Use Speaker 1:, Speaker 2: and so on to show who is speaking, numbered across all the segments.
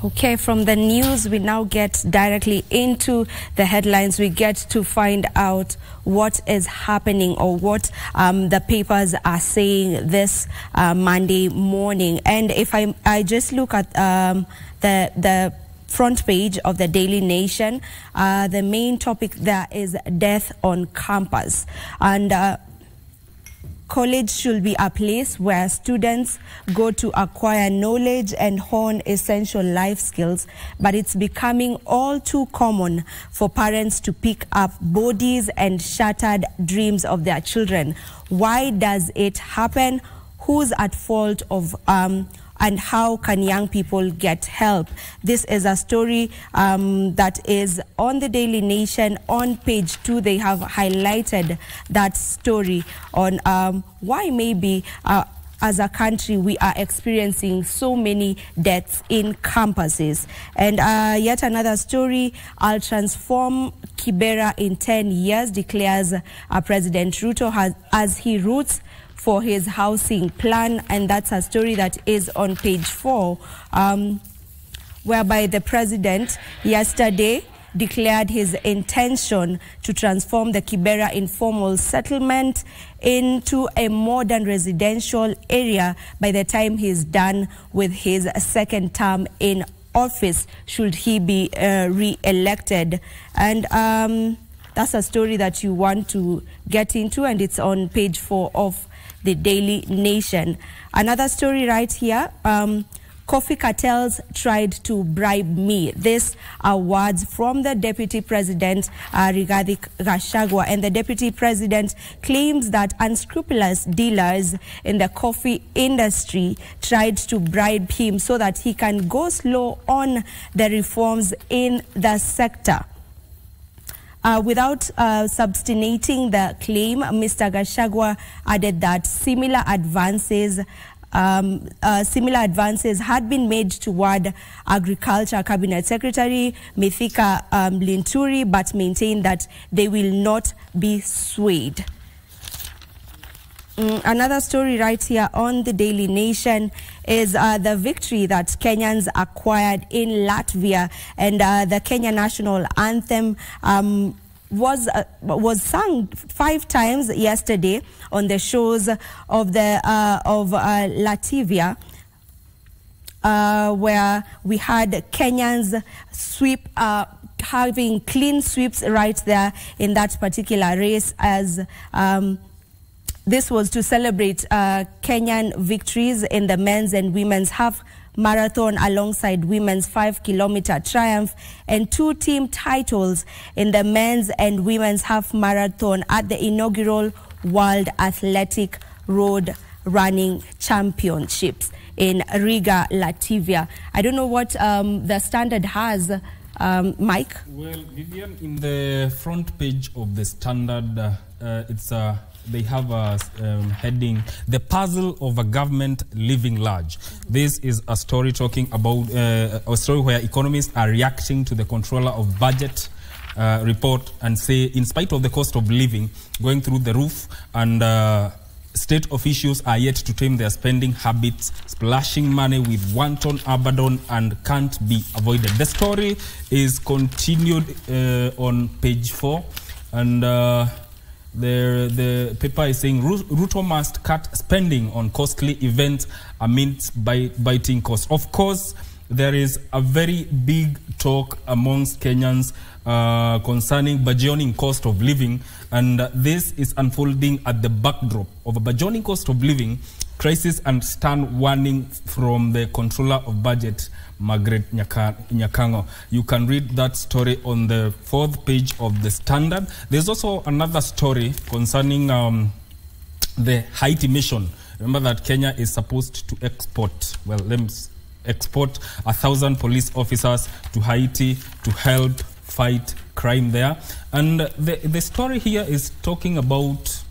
Speaker 1: Okay, from the news, we now get directly into the headlines. We get to find out what is happening or what the papers are saying this Monday morning. And if I just look at the front page of the Daily Nation, the main topic there is death on campus. And college should be a place where students go to acquire knowledge and hone essential life skills, but it's becoming all too common for parents to pick up bodies and shattered dreams of their children. Why does it happen? Who's at fault of and how can young people get help? This is a story that is on the Daily Nation. On page 2, they have highlighted that story on why maybe as a country we are experiencing so many deaths in campuses. And yet another story, I'll transform Kibera in 10 years, declares President Ruto as he roots for his housing plan. And that's a story that is on page 4, whereby the president yesterday declared his intention to transform the Kibera informal settlement into a modern residential area by the time he's done with his second term in office, should he be re-elected. And that's a story that you want to get into, and it's on page 4 of the Daily Nation. Another story right here, coffee cartels tried to bribe me. This are words from the Deputy President, Rigathi Gachagua, and the Deputy President claims that unscrupulous dealers in the coffee industry tried to bribe him so that he can go slow on the reforms in the sector. Without substantiating the claim, Mr. Gachagua added that similar advances had been made toward Agriculture Cabinet Secretary Mithika Linturi, but maintained that they will not be swayed. Another story right here on the Daily Nation is the victory that Kenyans acquired in Latvia, and the Kenya national anthem was sung 5 times yesterday on the shores of Latvia, where we had Kenyans sweep having clean sweeps right there in that particular race, as this was to celebrate Kenyan victories in the men's and women's half marathon alongside women's 5-kilometer triumph, and 2 team titles in the men's and women's half marathon at the inaugural World Athletic Road Running Championships in Riga, Latvia. I don't know what the Standard has, Mike.
Speaker 2: Well, Vivian, in the front page of the Standard, they have a heading, "The Puzzle of a Government Living Large." This is a story talking about a story where economists are reacting to the Controller of Budget report and say, in spite of the cost of living going through the roof, and state officials are yet to tame their spending habits, splashing money with wanton abandon and can't be avoided. The story is continued on page 4, and the paper is saying Ruto must cut spending on costly events amidst biting costs. Of course, there is a very big talk amongst Kenyans concerning burgeoning cost of living, and this is unfolding at the backdrop of a burgeoning cost of living crisis and stern warning from the Controller of Budget, Margaret Nyakango. You can read that story on the 4th page of the Standard. There's also another story concerning the Haiti mission. Remember that Kenya is supposed to export 1,000 police officers to Haiti to help fight crime there. And the story here is talking about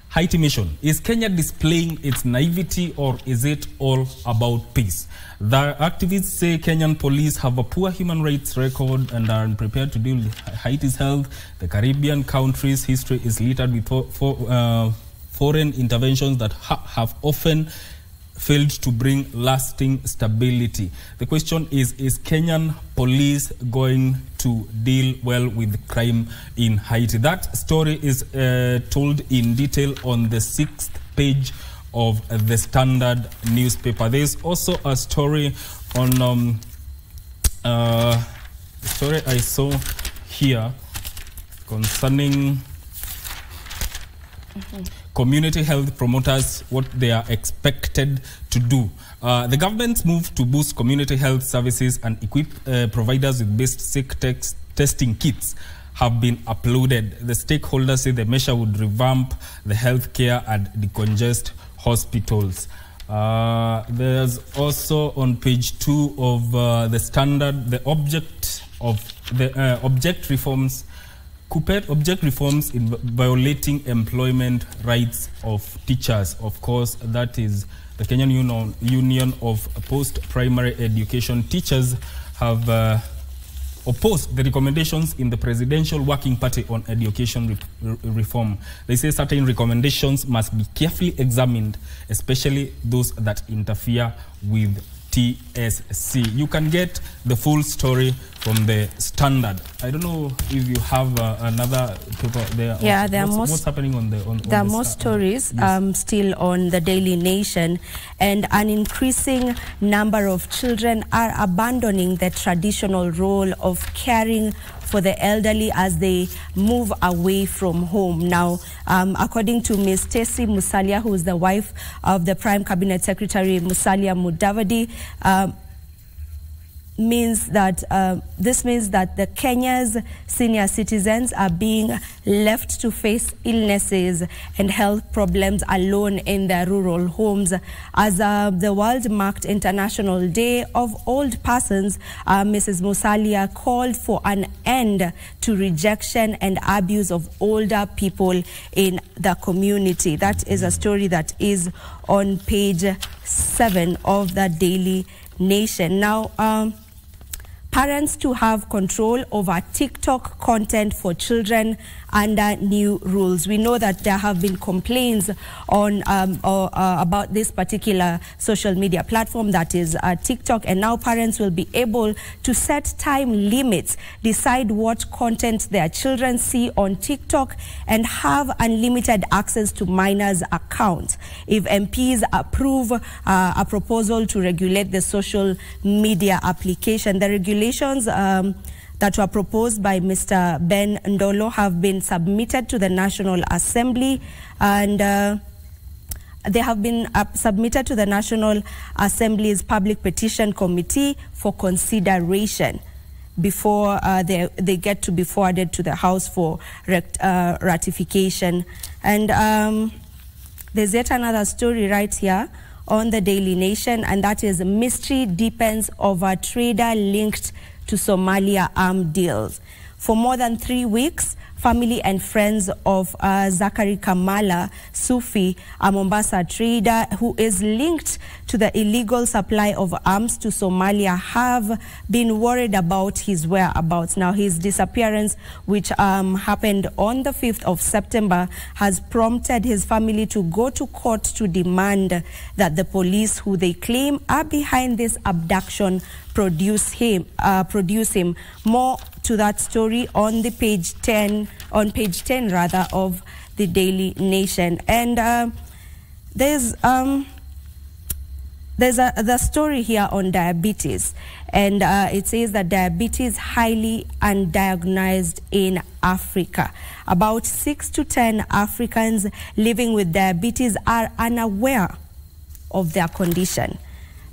Speaker 2: Haiti mission. Is Kenya displaying its naivety, or is it all about peace? The activists say Kenyan police have a poor human rights record and are unprepared to deal with Haiti's health. The Caribbean country's history is littered with foreign interventions that have often failed to bring lasting stability. The question is Kenyan police going to deal well with crime in Haiti? That story is told in detail on the 6th page of the Standard newspaper. There's also a story on the story I saw here concerning community health promoters, what they are expected to do. The government's move to boost community health services and equip providers with basic testing kits have been uploaded. The stakeholders say the measure would revamp the healthcare and decongest hospitals. There's also on page 2 of the Standard the object reforms. Coupet object reforms in violating employment rights of teachers. Of course, that is the Kenyan Union of Post-Primary Education. Teachers have opposed the recommendations in the Presidential Working Party on Education Reform. They say certain recommendations must be carefully examined, especially those that interfere with TSC. You can get the full story from the Standard. I don't know if you have another paper there.
Speaker 1: Yeah, there are
Speaker 2: what's happening on the
Speaker 1: there are more stories yes. Still on the Daily Nation, and an increasing number of children are abandoning the traditional role of caring for the elderly as they move away from home. Now, according to Ms. Stacey Musalia, who is the wife of the Prime Cabinet Secretary Musalia Mudavadi, this means that the Kenya's senior citizens are being left to face illnesses and health problems alone in their rural homes. As the world marked International Day of Old Persons, Mrs. Musalia called for an end to rejection and abuse of older people in the community. That is a story that is on page 7 of the Daily Nation. Now, parents to have control over TikTok content for children under new rules. We know that there have been complaints on about this particular social media platform, that is TikTok, and now parents will be able to set time limits, decide what content their children see on TikTok, and have unlimited access to minors' accounts if MPs approve a proposal to regulate the social media application. The regulations that were proposed by Mr. Ben Ndolo have been submitted to the National Assembly, and they have been submitted to the National Assembly's Public Petition Committee for consideration before they get to be forwarded to the House for ratification. And there's yet another story right here on the Daily Nation, and that is mystery deepens over trader linked to Somalia armed deals. For more than 3 weeks, family and friends of Zachary Kamala Sufi, a Mombasa trader who is linked to the illegal supply of arms to Somalia, have been worried about his whereabouts. Now, his disappearance, which happened on the 5th of September, has prompted his family to go to court to demand that the police, who they claim are behind this abduction, produce him. More to that story on the page 10 of the Daily Nation. And there's the story here on diabetes, and it says that diabetes highly undiagnosed in Africa. About 6 to 10 Africans living with diabetes are unaware of their condition.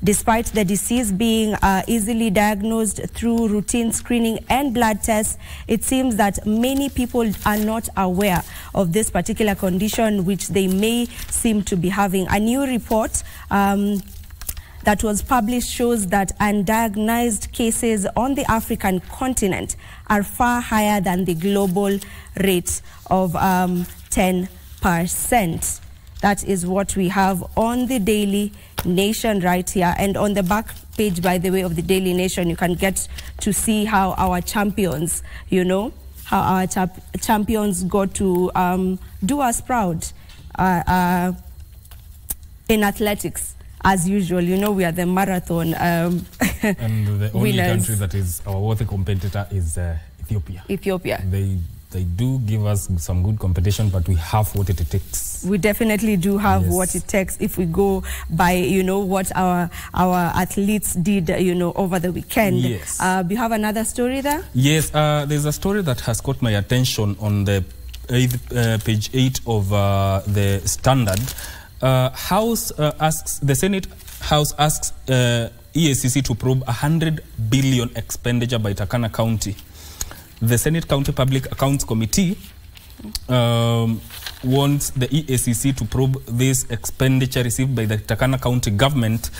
Speaker 1: Despite the disease being easily diagnosed through routine screening and blood tests, it seems that many people are not aware of this particular condition, which they may seem to be having. A new report that was published shows that undiagnosed cases on the African continent are far higher than the global rate of 10%. That is what we have on the Daily Nation right here. And on the back page, by the way, of the Daily Nation, you can get to see how our champions, how our champions got to do us proud in athletics. as usual, you know, we are the marathon
Speaker 2: and the only
Speaker 1: winners.
Speaker 2: country that is our worthy competitor is Ethiopia.
Speaker 1: Ethiopia.
Speaker 2: They do give us some good competition, but we have what it takes.
Speaker 1: We definitely do have
Speaker 2: Yes.
Speaker 1: what it takes if we go by, you know, what our athletes did, you know, over the weekend.
Speaker 2: Yes.
Speaker 1: Do you have another story there?
Speaker 2: Yes, there's a story that has caught my attention on the page 8 of the Standard. The Senate House asks EACC to probe 100 billion expenditure by Turkana County. The Senate County Public Accounts Committee wants the EACC to probe this expenditure received by the Turkana County government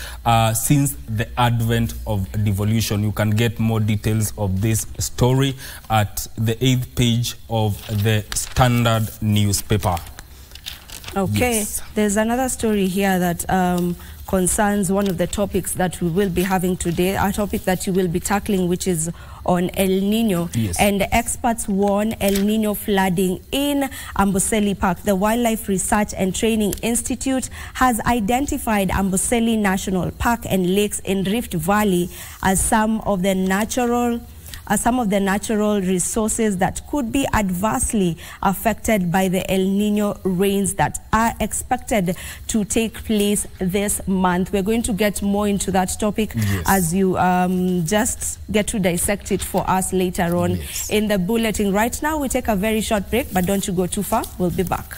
Speaker 2: since the advent of devolution. You can get more details of this story at the 8th page of the Standard newspaper.
Speaker 1: Okay,
Speaker 2: Yes.
Speaker 1: There's another story here that concerns one of the topics that we will be having today, a topic that you will be tackling, which is on El Nino.
Speaker 2: Yes.
Speaker 1: And the experts warn El Nino flooding in Amboseli Park. The Wildlife Research and Training Institute has identified Amboseli National Park and lakes in Rift Valley as some of the natural resources that could be adversely affected by the El Nino rains that are expected to take place this month. We're going to get more into that topic as you just get to dissect it for us later on in the bulletin. Right now, we take a very short break, but don't you go too far. We'll be back.